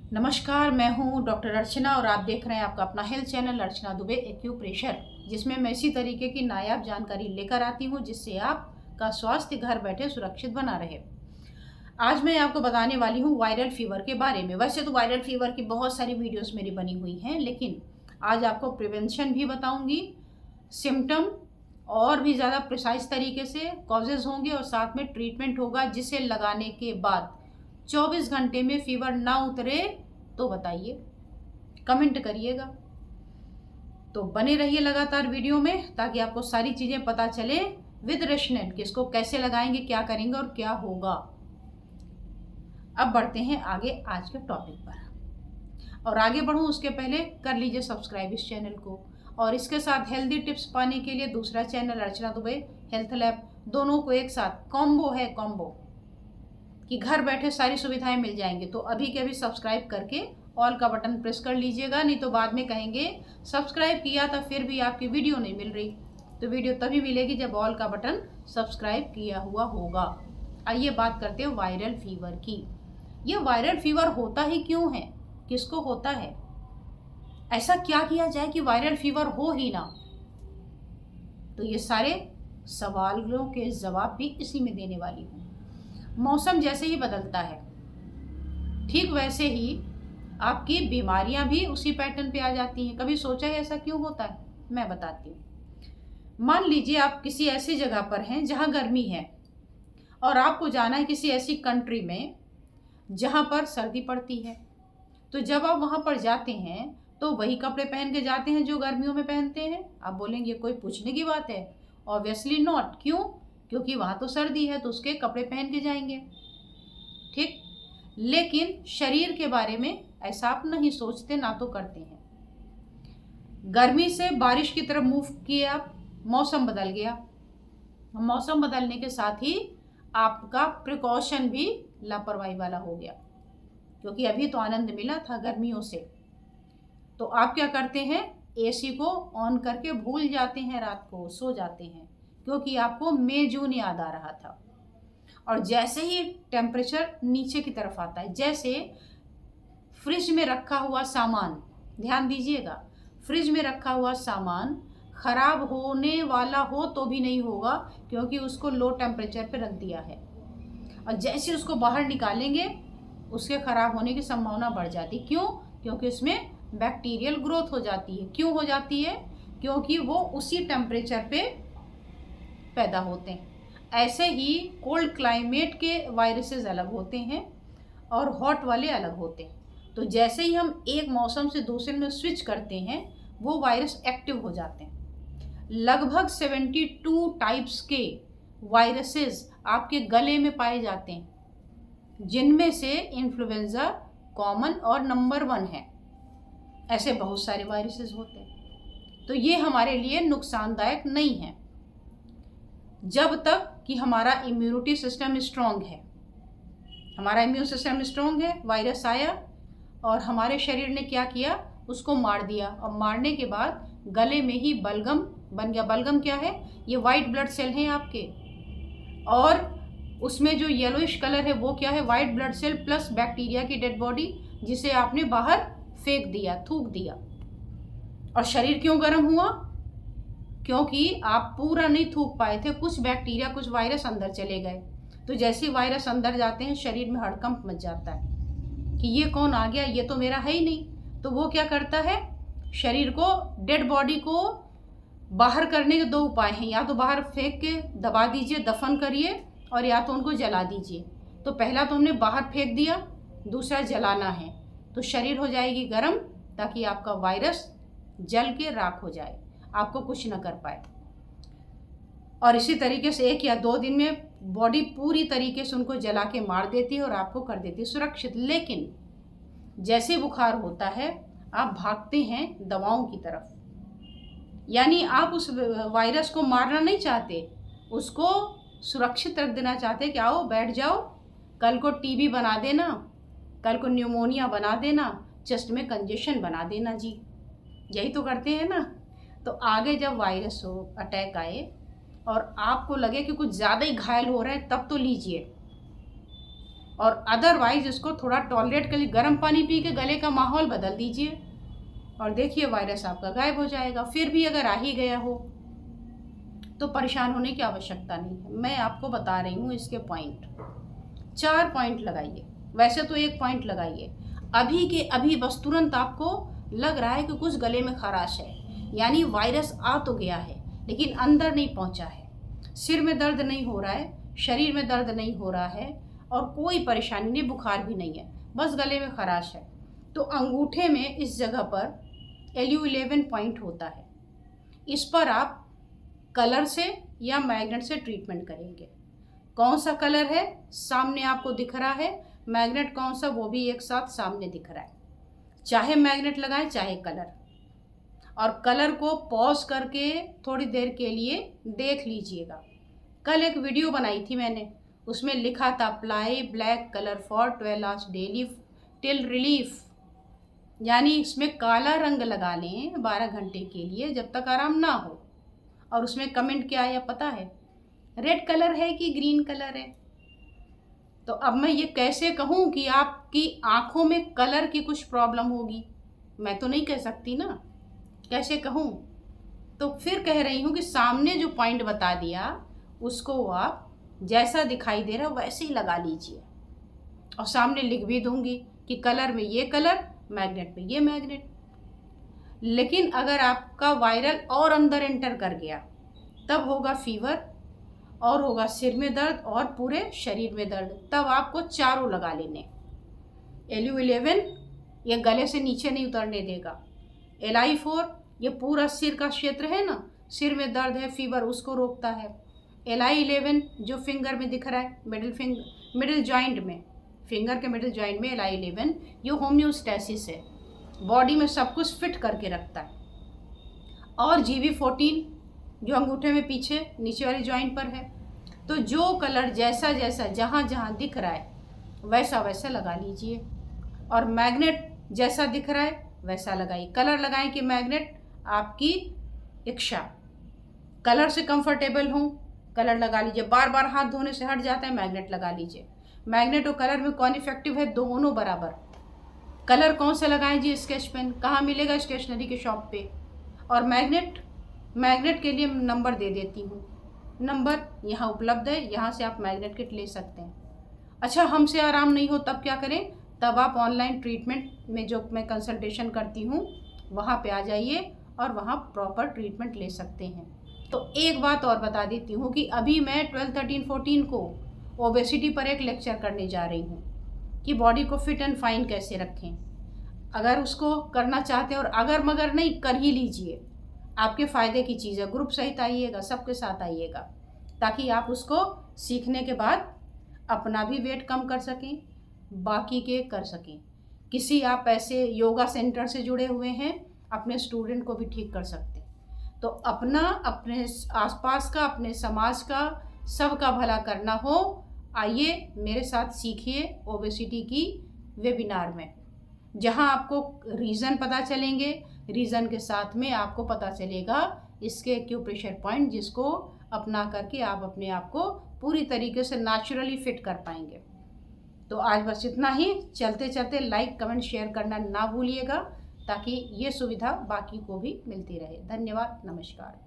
नमस्कार, मैं हूं डॉक्टर अर्चना और आप देख रहे हैं आपका अपना हेल्थ चैनल अर्चना दुबे एक्यूप्रेशर, जिसमें मैं इसी तरीके की नायाब जानकारी लेकर आती हूं जिससे आपका स्वास्थ्य घर बैठे सुरक्षित बना रहे। आज मैं आपको बताने वाली हूं वायरल फीवर के बारे में। वैसे तो वायरल फीवर की बहुत सारी वीडियोस मेरी बनी हुई हैं, लेकिन आज आपको प्रिवेंशन भी बताऊंगी, सिम्टम और भी ज़्यादा प्रिसाइज तरीके से कॉजेज होंगे और साथ में ट्रीटमेंट होगा, जिसे लगाने के बाद 24 घंटे में फीवर ना उतरे तो बताइए, कमेंट करिएगा। तो बने रहिए लगातार वीडियो में ताकि आपको सारी चीज़ें पता चले विद रेशनल कि इसको कैसे लगाएंगे, क्या करेंगे और क्या होगा। अब बढ़ते हैं आगे आज के टॉपिक पर। और आगे बढ़ूं उसके पहले कर लीजिए सब्सक्राइब इस चैनल को, और इसके साथ हेल्दी टिप्स पाने के लिए दूसरा चैनल अर्चना दुबे हेल्थ लैब, दोनों को एक साथ कॉम्बो है, कॉम्बो कि घर बैठे सारी सुविधाएं मिल जाएंगी। तो अभी के अभी सब्सक्राइब करके ऑल का बटन प्रेस कर लीजिएगा, नहीं तो बाद में कहेंगे सब्सक्राइब किया था फिर भी आपकी वीडियो नहीं मिल रही। तो वीडियो तभी मिलेगी जब ऑल का बटन सब्सक्राइब किया हुआ होगा। आइए बात करते हैं वायरल फीवर की। ये वायरल फीवर होता ही क्यों है, किसको होता है, ऐसा क्या किया जाए कि वायरल फीवर हो ही ना। तो ये सारे सवालों के जवाब भी इसी में देने वाली हूँ। मौसम जैसे ही बदलता है, ठीक वैसे ही आपकी बीमारियां भी उसी पैटर्न पे आ जाती हैं। कभी सोचा है ऐसा क्यों होता है? मैं बताती हूँ। मान लीजिए आप किसी ऐसी जगह पर हैं जहाँ गर्मी है और आपको जाना है किसी ऐसी कंट्री में जहाँ पर सर्दी पड़ती है। तो जब आप वहाँ पर जाते हैं तो वही कपड़े पहन के जाते हैं जो गर्मियों में पहनते हैं। आप बोलेंगे कोई पूछने की बात है? Obviously not. क्यों? क्योंकि वहाँ तो सर्दी है तो उसके कपड़े पहन के जाएंगे, ठीक। लेकिन शरीर के बारे में ऐसा आप नहीं सोचते, ना तो करते हैं। गर्मी से बारिश की तरफ मूव किए आप, मौसम बदल गया। मौसम बदलने के साथ ही आपका प्रिकॉशन भी लापरवाही वाला हो गया, क्योंकि अभी तो आनंद मिला था गर्मियों से। तो आप क्या करते हैं, एसी को ऑन करके भूल जाते हैं, रात को सो जाते हैं, क्योंकि आपको मई जून याद आ रहा था। और जैसे ही टेम्परेचर नीचे की तरफ आता है, जैसे फ्रिज में रखा हुआ सामान, ध्यान दीजिएगा, फ्रिज में रखा हुआ सामान खराब होने वाला हो तो भी नहीं होगा, क्योंकि उसको लो टेम्परेचर पे रख दिया है। और जैसे उसको बाहर निकालेंगे उसके खराब होने की संभावना बढ़ जाती। क्यों? क्योंकि उसमें बैक्टीरियल ग्रोथ हो जाती है। क्यों हो जाती है? क्योंकि वो उसी टेम्परेचर पे पैदा होते हैं। ऐसे ही कोल्ड क्लाइमेट के वायरसेस अलग होते हैं और हॉट वाले अलग होते हैं। तो जैसे ही हम एक मौसम से दूसरे में स्विच करते हैं, वो वायरस एक्टिव हो जाते हैं। लगभग 72 टाइप्स के वायरसेस आपके गले में पाए जाते हैं, जिनमें से इन्फ्लुएंजा कॉमन और नंबर 1 है। ऐसे बहुत सारे वायरसेस होते हैं। तो ये हमारे लिए नुकसानदायक नहीं है जब तक कि हमारा इम्यूनिटी सिस्टम स्ट्रांग है। हमारा इम्यून सिस्टम स्ट्रांग है, वायरस आया और हमारे शरीर ने क्या किया, उसको मार दिया। और मारने के बाद गले में ही बलगम बन गया। बलगम क्या है? ये वाइट ब्लड सेल हैं आपके, और उसमें जो येलोइश कलर है वो क्या है? White blood cell plus bacteria की डेड बॉडी, जिसे आपने बाहर फेंक दिया, थूक दिया। और शरीर क्यों गर्म हुआ? क्योंकि आप पूरा नहीं थूक पाए थे, कुछ बैक्टीरिया कुछ वायरस अंदर चले गए। तो जैसे ही वायरस अंदर जाते हैं शरीर में हड़कंप मच जाता है कि ये कौन आ गया, ये तो मेरा है ही नहीं। तो वो क्या करता है, शरीर को, डेड बॉडी को बाहर करने के 2 उपाय हैं। या तो बाहर फेंक के दबा दीजिए, दफन करिए, और या तो उनको जला दीजिए। तो पहला तो हमने बाहर फेंक दिया, दूसरा जलाना है। तो शरीर हो जाएगी गर्म, ताकि आपका वायरस जल के राख हो जाए, आपको कुछ न कर पाए। और इसी तरीके से 1 या 2 दिन में बॉडी पूरी तरीके से उनको जला के मार देती है और आपको कर देती है सुरक्षित। लेकिन जैसे बुखार होता है आप भागते हैं दवाओं की तरफ, यानी आप उस वायरस को मारना नहीं चाहते, उसको सुरक्षित रख देना चाहते कि आओ बैठ जाओ, कल को टीबी बना देना, कल को न्यूमोनिया बना देना, चेस्ट में कंजेशन बना देना जी। यही तो करते हैं ना। तो आगे जब वायरस हो, अटैक आए और आपको लगे कि कुछ ज़्यादा ही घायल हो रहे हैं, तब तो लीजिए। और अदरवाइज इसको थोड़ा टॉलरेट के लिए गर्म पानी पी के गले का माहौल बदल दीजिए और देखिए वायरस आपका गायब हो जाएगा। फिर भी अगर आ ही गया हो तो परेशान होने की आवश्यकता नहीं है। मैं आपको बता रही हूँ इसके पॉइंट, 4 पॉइंट लगाइए, वैसे तो 1 पॉइंट लगाइए। अभी के अभी बस तुरंत आपको लग रहा है कि कुछ गले में खराश है, यानी वायरस आ तो गया है लेकिन अंदर नहीं पहुंचा है। सिर में दर्द नहीं हो रहा है, शरीर में दर्द नहीं हो रहा है और कोई परेशानी नहीं, बुखार भी नहीं है, बस गले में खराश है। तो अंगूठे में इस जगह पर LU11 पॉइंट होता है। इस पर आप कलर से या मैग्नेट से ट्रीटमेंट करेंगे। कौन सा कलर है सामने आपको दिख रहा है, मैग्नेट कौन सा वो भी एक साथ सामने दिख रहा है। चाहे मैग्नेट लगाएं चाहे कलर, और कलर को पॉज करके थोड़ी देर के लिए देख लीजिएगा। कल एक वीडियो बनाई थी मैंने, उसमें लिखा था apply black colour for 12 hours daily till relief, यानी इसमें काला रंग लगा लें 12 घंटे के लिए जब तक आराम ना हो। और उसमें कमेंट क्या आया पता है, रेड कलर है कि ग्रीन कलर है। तो अब मैं ये कैसे कहूँ कि आपकी आंखों में कलर की कुछ प्रॉब्लम होगी, मैं तो नहीं कह सकती ना, कैसे कहूँ। तो फिर कह रही हूँ कि सामने जो पॉइंट बता दिया उसको आप जैसा दिखाई दे रहा है वैसे ही लगा लीजिए, और सामने लिख भी दूंगी कि कलर में ये कलर, मैग्नेट में ये मैग्नेट। लेकिन अगर आपका वायरल और अंदर एंटर कर गया तब होगा फीवर और होगा सिर में दर्द और पूरे शरीर में दर्द, तब आपको चारों लगा लेने। LU11 ये गले से नीचे नहीं उतरने देगा। LI4 ये पूरा सिर का क्षेत्र है ना, सिर में दर्द है फीवर उसको रोकता है। LI11 जो फिंगर में दिख रहा है, मिडिल जॉइंट में, फिंगर के मिडिल जॉइंट में LI11 ये होम्योस्टैसिस है, बॉडी में सब कुछ फिट करके रखता है। और GB14 जो अंगूठे में पीछे नीचे वाली जॉइंट पर है। तो जो कलर जैसा जैसा जहाँ जहाँ दिख रहा है वैसा वैसा लगा लीजिए, और मैग्नेट जैसा दिख रहा है वैसा लगाइए। कलर लगाएं कि मैग्नेट आपकी इच्छा, कलर से कंफर्टेबल हो कलर लगा लीजिए। बार बार हाथ धोने से हट जाता है, मैग्नेट लगा लीजिए। मैग्नेट और कलर में कौन इफेक्टिव है, दोनों बराबर। कलर कौन सा लगाएं जी, स्केच पेन कहाँ मिलेगा, स्टेशनरी के शॉप पे। और मैग्नेट के लिए नंबर दे देती हूँ, नंबर यहाँ उपलब्ध है, यहाँ से आप मैग्नेट किट ले सकते हैं। अच्छा हमसे आराम नहीं हो तब क्या करें, तब आप ऑनलाइन ट्रीटमेंट में जो मैं कंसल्टेशन करती हूँ वहाँ पे आ जाइए और वहाँ प्रॉपर ट्रीटमेंट ले सकते हैं। तो एक बात और बता देती हूँ कि अभी मैं 12, 13, 14 को ओबेसिटी पर एक लेक्चर करने जा रही हूँ कि बॉडी को फिट एंड फाइन कैसे रखें। अगर उसको करना चाहते हैं और अगर मगर नहीं, कर ही लीजिए, आपके फ़ायदे की चीज़ है। ग्रुप सहित आइएगा, सबके साथ आइएगा, ताकि आप उसको सीखने के बाद अपना भी वेट कम कर सकें, बाकी के कर सकें। किसी आप ऐसे योगा सेंटर से जुड़े हुए हैं, अपने स्टूडेंट को भी ठीक कर सकते हैं। तो अपना, अपने आसपास का, अपने समाज का, सबका भला करना हो, आइए मेरे साथ सीखिए ओबेसिटी की वेबिनार में, जहां आपको रीज़न पता चलेंगे, रीज़न के साथ में आपको पता चलेगा इसके एक्यूप्रेशर पॉइंट, जिसको अपना करके आप अपने आप को पूरी तरीके से नेचुरली फिट कर पाएंगे। तो आज बस इतना ही। चलते चलते लाइक कमेंट शेयर करना ना भूलिएगा, ताकि ये सुविधा बाकी को भी मिलती रहे। धन्यवाद, नमस्कार।